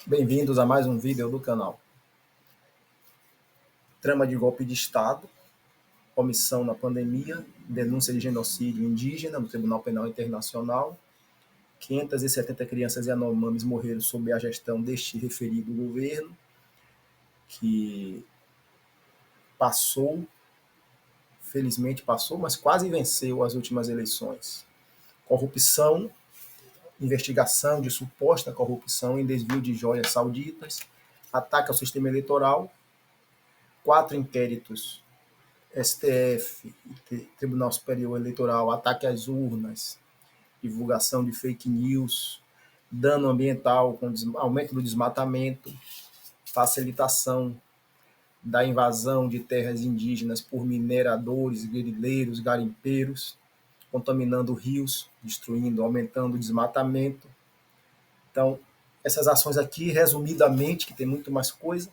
Bem-vindos a mais um vídeo do canal. Trama de golpe de Estado, omissão na pandemia, denúncia de genocídio indígena no Tribunal Penal Internacional, 570 crianças Yanomamis morreram sob a gestão deste referido governo, que felizmente passou, mas quase venceu as últimas eleições. Corrupção, investigação de suposta corrupção em desvio de joias sauditas, ataque ao sistema eleitoral, 4 inquéritos STF, Tribunal Superior Eleitoral, ataque às urnas, divulgação de fake news, dano ambiental com aumento do desmatamento, facilitação da invasão de terras indígenas por mineradores, guerrilheiros, garimpeiros, contaminando rios, destruindo, aumentando o desmatamento. Então, essas ações aqui, resumidamente, que tem muito mais coisa,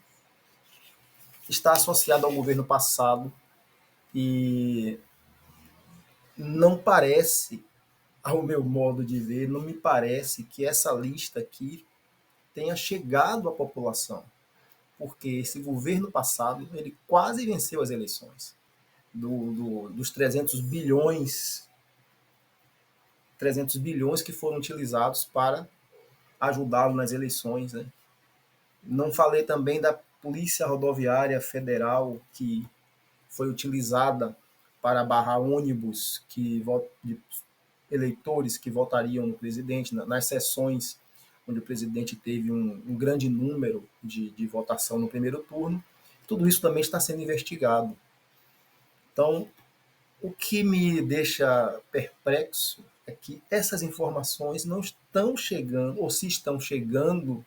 está associada ao governo passado e não parece, ao meu modo de ver, não me parece que essa lista aqui tenha chegado à população, porque esse governo passado ele quase venceu as eleições. Dos 300 bilhões que foram utilizados para ajudá-lo nas eleições. Né? Não falei também da Polícia Rodoviária Federal, que foi utilizada para barrar ônibus de eleitores que votariam no presidente, nas sessões onde o presidente teve um grande número de votação no primeiro turno. Tudo isso também está sendo investigado. Então, o que me deixa perplexo é que essas informações não estão chegando, ou se estão chegando,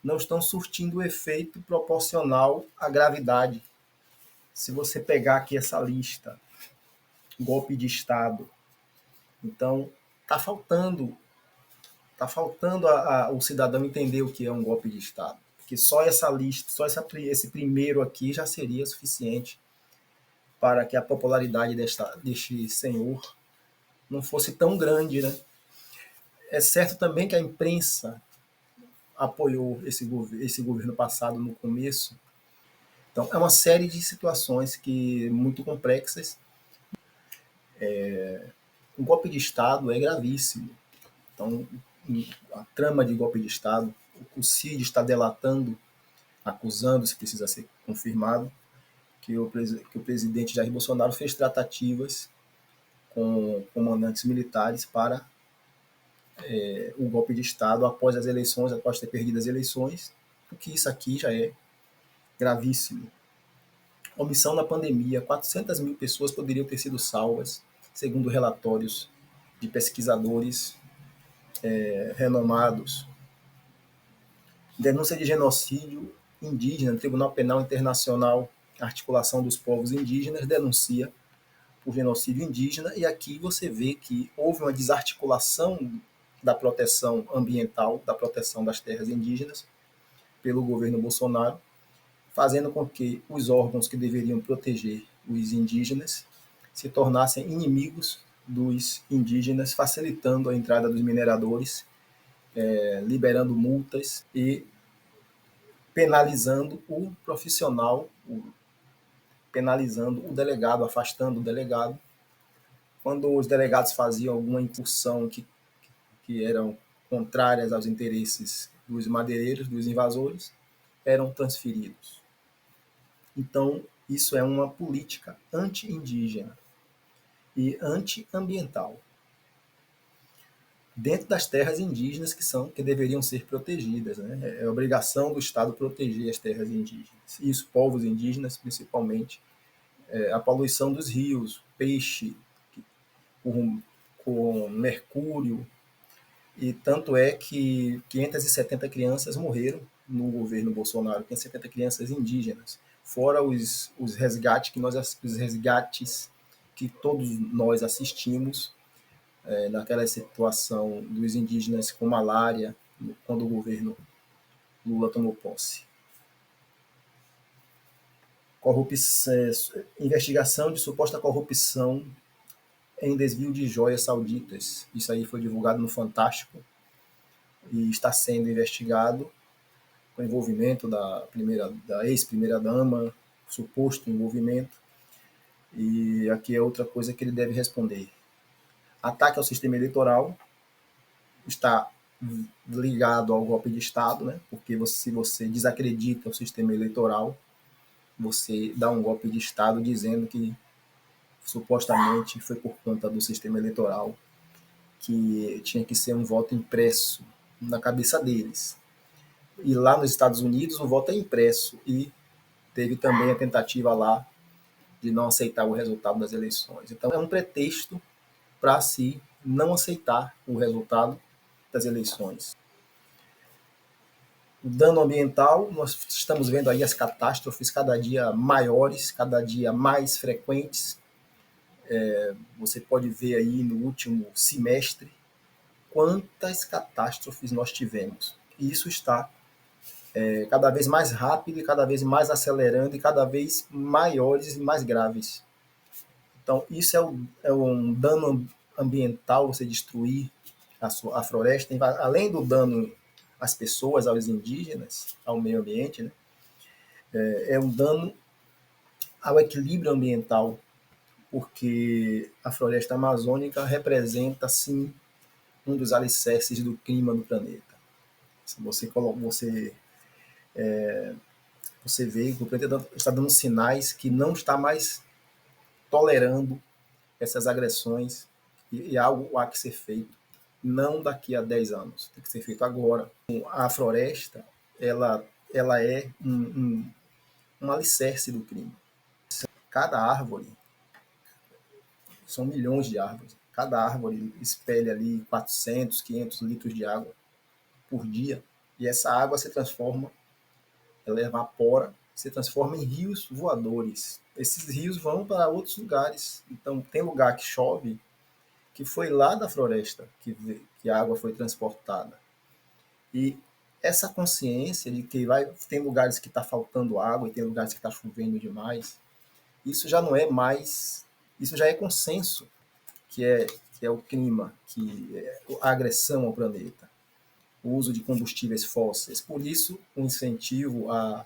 não estão surtindo o efeito proporcional à gravidade. Se você pegar aqui essa lista, golpe de Estado, então está faltando o cidadão entender o que é um golpe de Estado. Porque só essa lista, esse primeiro aqui já seria suficiente para que a popularidade deste senhor não fosse tão grande. Né? É certo também que a imprensa apoiou esse governo passado no começo. Então, é uma série de situações muito complexas. O golpe de Estado é gravíssimo. Então, a trama de golpe de Estado, o Cid está delatando, acusando, se precisa ser confirmado, que o presidente Jair Bolsonaro fez tratativas com comandantes militares para o golpe de Estado após as eleições, após ter perdido as eleições, porque isso aqui já é gravíssimo. Omissão na pandemia, 400 mil pessoas poderiam ter sido salvas, segundo relatórios de pesquisadores renomados. Denúncia de genocídio indígena, Tribunal Penal Internacional, Articulação dos Povos Indígenas, denuncia por genocídio indígena, e aqui você vê que houve uma desarticulação da proteção ambiental, da proteção das terras indígenas, pelo governo Bolsonaro, fazendo com que os órgãos que deveriam proteger os indígenas se tornassem inimigos dos indígenas, facilitando a entrada dos mineradores, liberando multas e penalizando o profissional, penalizando o delegado, afastando o delegado. Quando os delegados faziam alguma incursão que eram contrárias aos interesses dos madeireiros, dos invasores, eram transferidos. Então, isso é uma política anti-indígena e anti-ambiental dentro das terras indígenas que deveriam ser protegidas. Né? É obrigação do Estado proteger as terras indígenas e os povos indígenas, principalmente. A poluição dos rios, peixe com mercúrio, e tanto é que 570 crianças morreram no governo Bolsonaro, 570 crianças indígenas, fora os resgates que todos nós assistimos naquela situação dos indígenas com malária, quando o governo Lula tomou posse. Investigação de suposta corrupção em desvio de joias sauditas. Isso aí foi divulgado no Fantástico e está sendo investigado. com o envolvimento da ex-primeira-dama, suposto envolvimento. E aqui é outra coisa que ele deve responder. Ataque ao sistema eleitoral está ligado ao golpe de Estado, né? Porque se você desacredita o sistema eleitoral, você dá um golpe de Estado dizendo que supostamente foi por conta do sistema eleitoral que tinha que ser um voto impresso na cabeça deles. E lá nos Estados Unidos o voto é impresso e teve também a tentativa lá de não aceitar o resultado das eleições. Então é um pretexto para se não aceitar o resultado das eleições. O dano ambiental, nós estamos vendo aí as catástrofes cada dia maiores, cada dia mais frequentes. Você pode ver aí no último semestre quantas catástrofes nós tivemos. E isso está cada vez mais rápido e cada vez mais acelerando e cada vez maiores e mais graves. Então, isso é um dano ambiental, você destruir a floresta, além do dano às pessoas, aos indígenas, ao meio ambiente, né? É um dano ao equilíbrio ambiental, porque a floresta amazônica representa, sim, um dos alicerces do clima do planeta. Você vê que o planeta está dando sinais que não está mais tolerando essas agressões e algo há que ser feito, não daqui a 10 anos, tem que ser feito agora. A floresta, ela é um alicerce do clima. Cada árvore, são milhões de árvores, cada árvore espelha ali 400, 500 litros de água por dia, e essa água se transforma, ela evapora, se transforma em rios voadores. Esses rios vão para outros lugares. Então, tem lugar que chove, que foi lá da floresta que a água foi transportada. E essa consciência de que tem lugares que está faltando água e tem lugares que está chovendo demais, isso já não é mais, isso já é consenso, que é o clima, que é a agressão ao planeta, o uso de combustíveis fósseis. Por isso, o incentivo à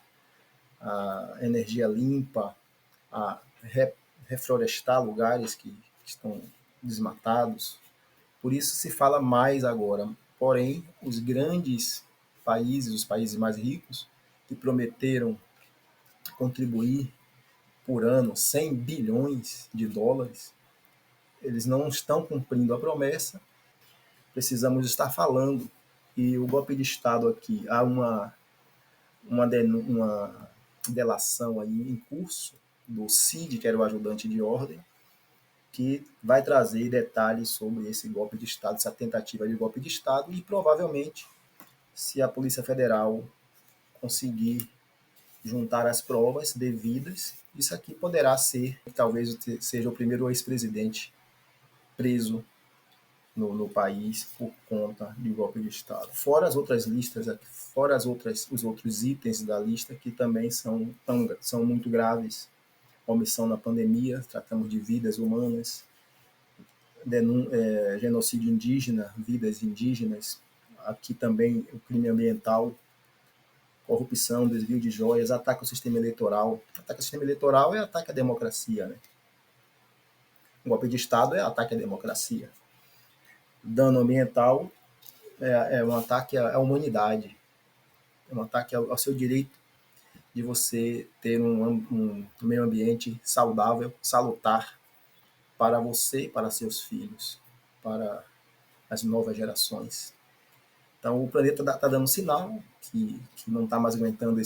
energia limpa, a reflorestar lugares que estão desmatados. Por isso se fala mais agora. Porém, os grandes países, os países mais ricos, que prometeram contribuir por ano 100 bilhões de dólares, eles não estão cumprindo a promessa. Precisamos estar falando. E o golpe de Estado aqui, há uma delação aí em curso do CID, que era o ajudante de ordem, que vai trazer detalhes sobre esse golpe de Estado, essa tentativa de golpe de Estado, e provavelmente, se a Polícia Federal conseguir juntar as provas devidas, isso aqui poderá ser, talvez seja o primeiro ex-presidente preso no país por conta de golpe de Estado. Fora as outras listas, fora os outros itens da lista que também são muito graves. Omissão na pandemia, tratamos de vidas humanas, genocídio indígena, vidas indígenas, aqui também o crime ambiental, corrupção, desvio de joias, ataque ao sistema eleitoral. Ataque ao sistema eleitoral é ataque à democracia, né? O golpe de Estado é ataque à democracia. Dano ambiental é um ataque à humanidade, é um ataque ao seu direito de você ter um meio ambiente saudável, salutar para você e para seus filhos, para as novas gerações. Então o planeta está dando sinal que não está mais aguentando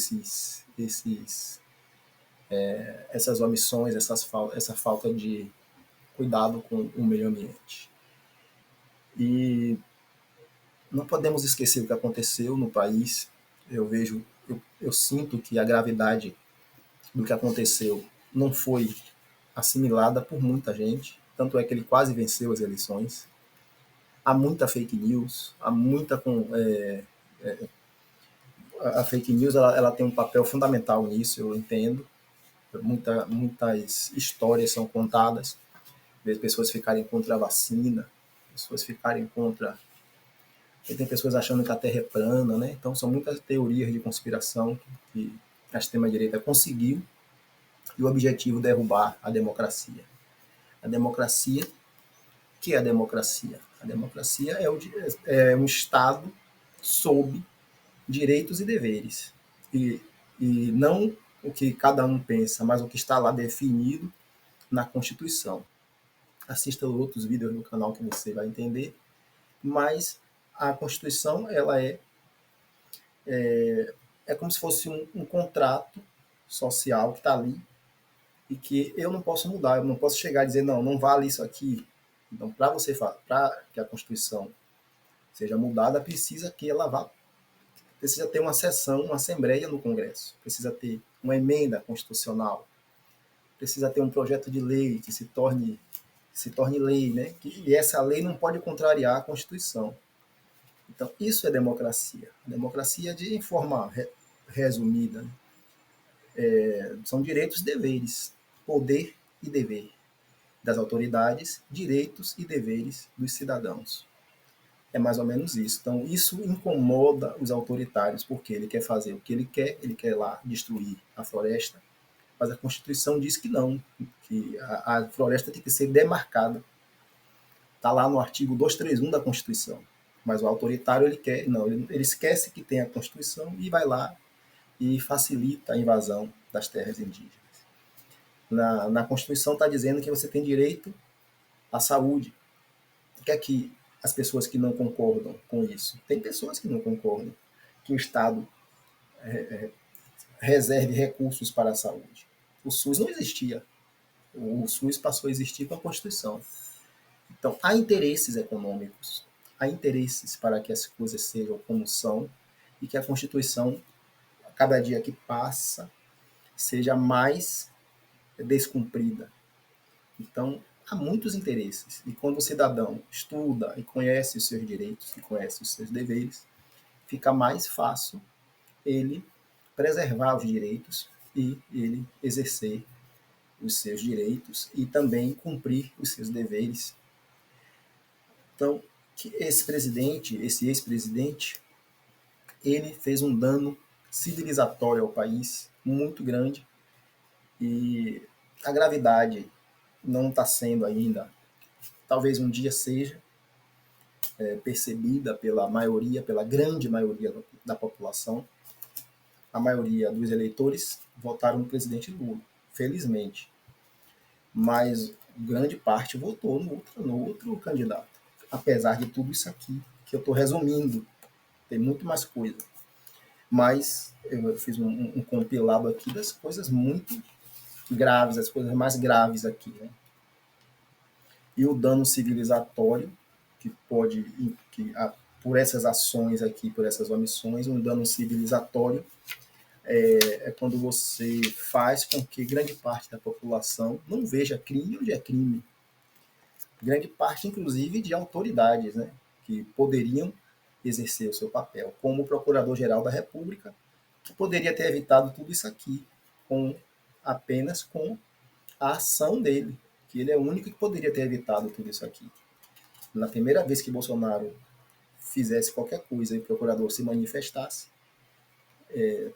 essas omissões, essa falta de cuidado com o meio ambiente. E não podemos esquecer o que aconteceu no país. Eu sinto que a gravidade do que aconteceu não foi assimilada por muita gente, tanto é que ele quase venceu as eleições. Há muita fake news, a fake news ela tem um papel fundamental nisso, eu entendo. Muitas histórias são contadas, pessoas ficarem contra a vacina, pessoas ficarem contra E tem pessoas achando que a Terra é plana, né? Então são muitas teorias de conspiração que a extrema-direita conseguiu e o objetivo é derrubar a democracia. A democracia, que é a democracia? A democracia é um Estado sob direitos e deveres. E, e não o que cada um pensa, mas o que está lá definido na Constituição. Assista outros vídeos no canal que você vai entender, mas a Constituição ela é como se fosse um contrato social que está ali e que eu não posso mudar, eu não posso chegar e dizer, não, não vale isso aqui. Então, para que a Constituição seja mudada, precisa ter uma sessão, uma assembleia no Congresso, precisa ter uma emenda constitucional, precisa ter um projeto de lei que se torne lei, né? E essa lei não pode contrariar a Constituição. Então, isso é democracia. A democracia, de forma resumida, né? São direitos e deveres, poder e dever das autoridades, direitos e deveres dos cidadãos. É mais ou menos isso. Então, isso incomoda os autoritários, porque ele quer fazer o que ele quer lá destruir a floresta, mas a Constituição diz que não, que a floresta tem que ser demarcada. Está lá no artigo 231 da Constituição. Mas o autoritário, ele quer, não, ele esquece que tem a Constituição e vai lá e facilita a invasão das terras indígenas. Na Constituição está dizendo que você tem direito à saúde. O que é que as pessoas que não concordam com isso? Tem pessoas que não concordam que o Estado reserve recursos para a saúde. O SUS não existia. O SUS passou a existir com a Constituição. Então, há interesses econômicos, há interesses para que as coisas sejam como são e que a Constituição, a cada dia que passa, seja mais descumprida. Então, há muitos interesses. E quando o cidadão estuda e conhece os seus direitos e conhece os seus deveres, fica mais fácil ele preservar os direitos e ele exercer os seus direitos e também cumprir os seus deveres. Então, que esse ex-presidente, ele fez um dano civilizatório ao país muito grande e a gravidade não está sendo ainda, talvez um dia seja percebida pela maioria, pela grande maioria da população. A maioria dos eleitores votaram no presidente Lula, felizmente, mas grande parte votou no outro candidato, apesar de tudo isso aqui, que eu estou resumindo, tem muito mais coisa. Mas eu fiz um compilado aqui das coisas muito graves, as coisas mais graves aqui, né? E o dano civilizatório, que pode, por essas ações aqui, por essas omissões, um dano civilizatório é quando você faz com que grande parte da população não veja crime onde é crime. Grande parte, inclusive, de autoridades, né, que poderiam exercer o seu papel, como o Procurador-Geral da República, que poderia ter evitado tudo isso aqui, apenas com a ação dele, que ele é o único que poderia ter evitado tudo isso aqui. Na primeira vez que Bolsonaro fizesse qualquer coisa e o procurador se manifestasse,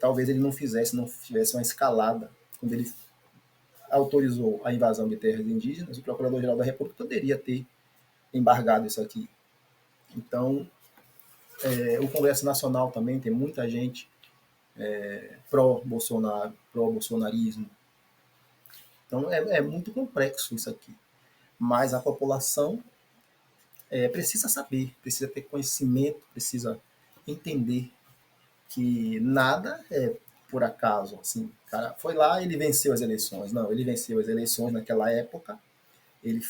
talvez ele não tivesse uma escalada. Quando ele autorizou a invasão de terras indígenas, o Procurador-Geral da República poderia ter embargado isso aqui. Então, o Congresso Nacional também tem muita gente pró-Bolsonaro, pró-bolsonarismo. Então, é muito complexo isso aqui. Mas a população precisa saber, precisa ter conhecimento, precisa entender que nada é por acaso. Assim, o cara foi lá e ele venceu as eleições. Não, ele venceu as eleições naquela época, ele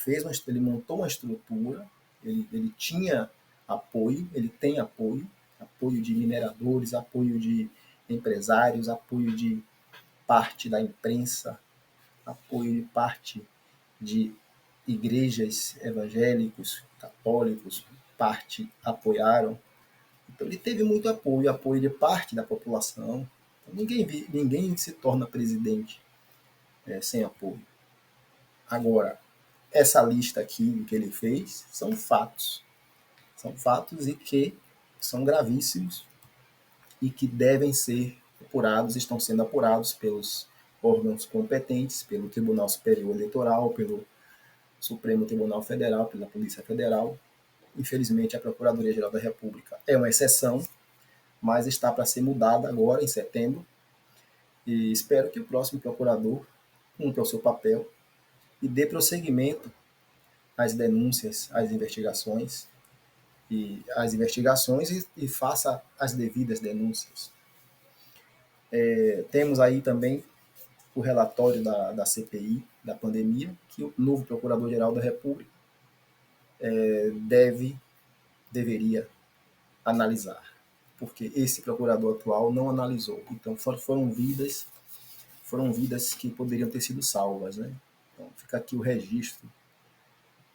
montou uma estrutura, ele tinha apoio, ele tem apoio de mineradores, apoio de empresários, apoio de parte da imprensa, apoio de parte de igrejas evangélicos, católicos, parte apoiaram. Então ele teve muito apoio de parte da população. Então, ninguém se torna presidente sem apoio. Agora, essa lista aqui que ele fez são fatos. São fatos e que são gravíssimos e que devem ser apurados, estão sendo apurados pelos órgãos competentes, pelo Tribunal Superior Eleitoral, pelo Supremo Tribunal Federal, pela Polícia Federal. Infelizmente, a Procuradoria-Geral da República é uma exceção, mas está para ser mudada agora, em setembro, e espero que o próximo procurador cumpra o seu papel e dê prosseguimento às denúncias, às investigações, e faça as devidas denúncias. Temos aí também o relatório da CPI, da pandemia, que o novo Procurador-Geral da República deveria analisar, porque esse procurador atual não analisou. Então foram vidas que poderiam ter sido salvas, né? Então fica aqui o registro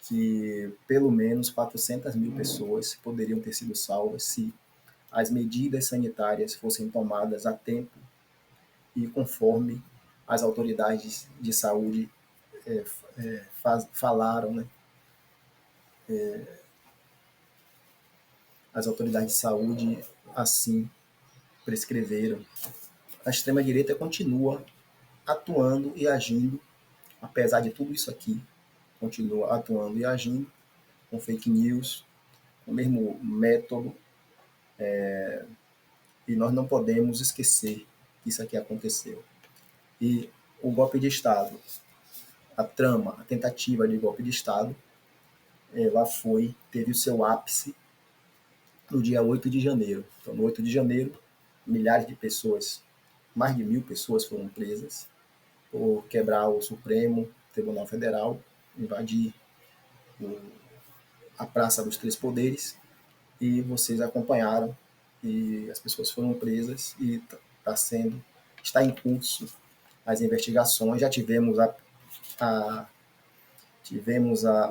que pelo menos 400 mil pessoas poderiam ter sido salvas se as medidas sanitárias fossem tomadas a tempo e conforme as autoridades de saúde falaram, né? As autoridades de saúde assim prescreveram. A extrema-direita continua atuando e agindo, apesar de tudo isso aqui, continua atuando e agindo com fake news, com o mesmo método, e nós não podemos esquecer que isso aqui aconteceu. E o golpe de Estado, a trama, a tentativa de golpe de Estado, ela teve o seu ápice no dia 8 de janeiro. Então, no 8 de janeiro, milhares de pessoas, mais de 1.000 pessoas foram presas por quebrar o Supremo Tribunal Federal, invadir a Praça dos Três Poderes, e vocês acompanharam, e as pessoas foram presas, e está em curso as investigações. Já tivemos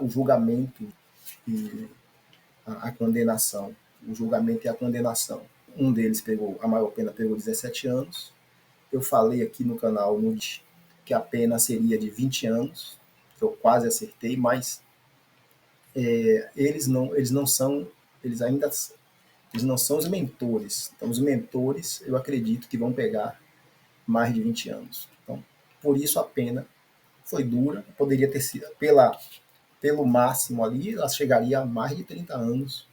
o julgamento e a condenação. O julgamento e a condenação. Um deles a maior pena pegou 17 anos. Eu falei aqui no canal que a pena seria de 20 anos, que eu quase acertei, mas eles não são os mentores. Então, os mentores, eu acredito que vão pegar mais de 20 anos. Então, por isso a pena foi dura, poderia ter sido, pelo máximo ali, ela chegaria a mais de 30 anos,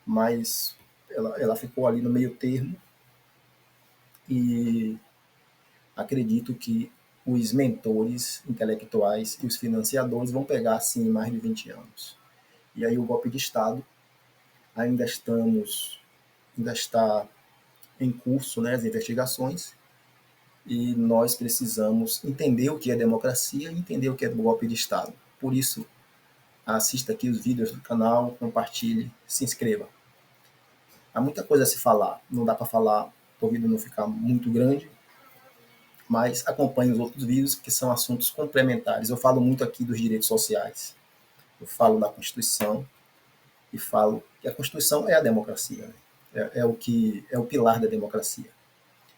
mas ela ficou ali no meio termo, e acredito que os mentores intelectuais e os financiadores vão pegar, sim, mais de 20 anos. E aí o golpe de Estado ainda está em curso, né, as investigações, e nós precisamos entender o que é democracia e entender o que é golpe de Estado. Por isso, assista aqui os vídeos do canal, compartilhe, se inscreva. Há muita coisa a se falar, não dá para falar, o vídeo não ficar muito grande, mas acompanhe os outros vídeos, que são assuntos complementares. Eu falo muito aqui dos direitos sociais, eu falo da Constituição, e falo que a Constituição é a democracia, né? É o pilar da democracia.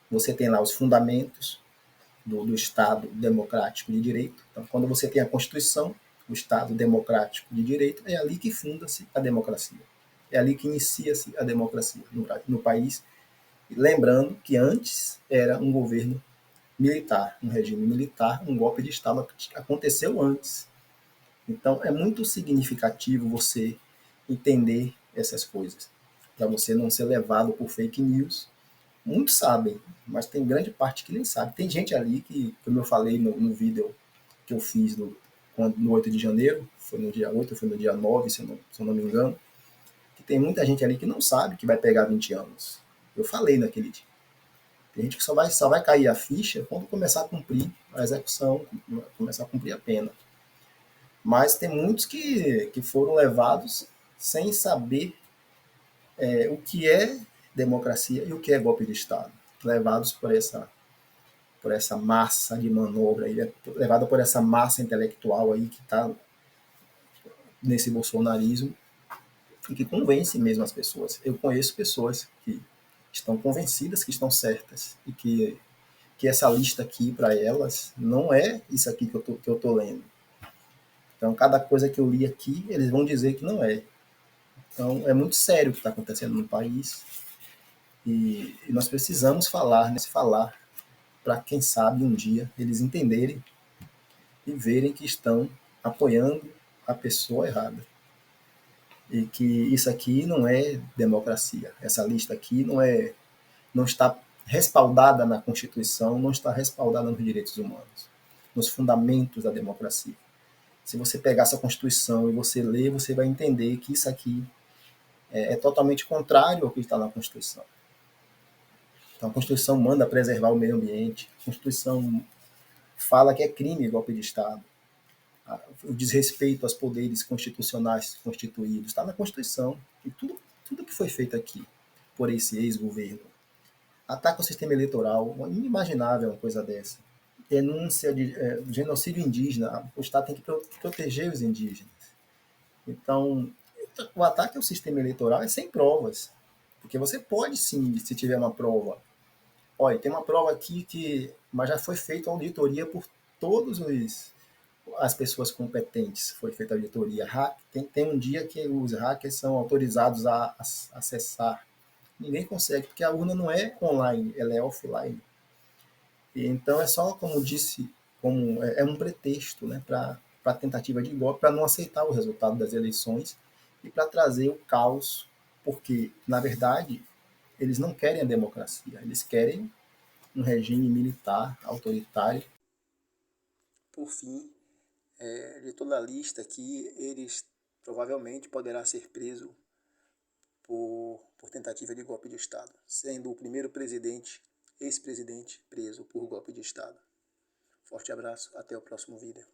Você tem lá os fundamentos do Estado democrático de direito. Então, quando você tem a Constituição, o Estado democrático de direito, é ali que funda-se a democracia. É ali que inicia-se a democracia no país. E lembrando que antes era um governo militar, um regime militar, um golpe de Estado aconteceu antes. Então, é muito significativo você entender essas coisas, para você não ser levado por fake news. Muitos sabem, mas tem grande parte que nem sabe. Tem gente ali que, como eu falei no vídeo que eu fiz no 8 de janeiro, foi no dia 8, foi no dia 9, se eu não me engano, que tem muita gente ali que não sabe que vai pegar 20 anos. Eu falei naquele dia. Tem gente que só vai cair a ficha quando começar a cumprir a execução, começar a cumprir a pena. Mas tem muitos que foram levados sem saber o que é democracia e o que é golpe de Estado. Levados por essa massa de manobra, levado por essa massa intelectual aí que está nesse bolsonarismo e que convence mesmo as pessoas. Eu conheço pessoas que estão convencidas que estão certas e que essa lista aqui para elas não é isso aqui que eu tô lendo. Então, cada coisa que eu li aqui, eles vão dizer que não é. Então, é muito sério o que está acontecendo no país e nós precisamos falar, né? Falar para, quem sabe, um dia eles entenderem e verem que estão apoiando a pessoa errada. E que isso aqui não é democracia. Essa lista aqui não está respaldada na Constituição, não está respaldada nos direitos humanos, nos fundamentos da democracia. Se você pegar essa Constituição e você ler, você vai entender que isso aqui é totalmente contrário ao que está na Constituição. Então, a Constituição manda preservar o meio ambiente, a Constituição fala que é crime golpe de Estado, o desrespeito aos poderes constitucionais constituídos está na Constituição. E tudo que foi feito aqui por esse ex-governo, ataque ao sistema eleitoral, inimaginável uma coisa dessa. Denúncia de genocídio indígena, o Estado tem que proteger os indígenas. Então, o ataque ao sistema eleitoral é sem provas, porque você pode sim, se tiver uma prova. Olha, tem uma prova aqui mas já foi feita uma auditoria por todos as pessoas competentes. Foi feita a auditoria. Tem um dia que os hackers são autorizados a acessar. Ninguém consegue, porque a urna não é online, ela é offline. E então é só, como disse, é um pretexto, né, para a tentativa de golpe, para não aceitar o resultado das eleições e para trazer o caos, porque, na verdade, eles não querem a democracia, eles querem um regime militar autoritário. Por fim, de toda a lista aqui, eles provavelmente poderá ser preso por tentativa de golpe de Estado, sendo o primeiro ex-presidente preso por golpe de Estado. Forte abraço, até o próximo vídeo.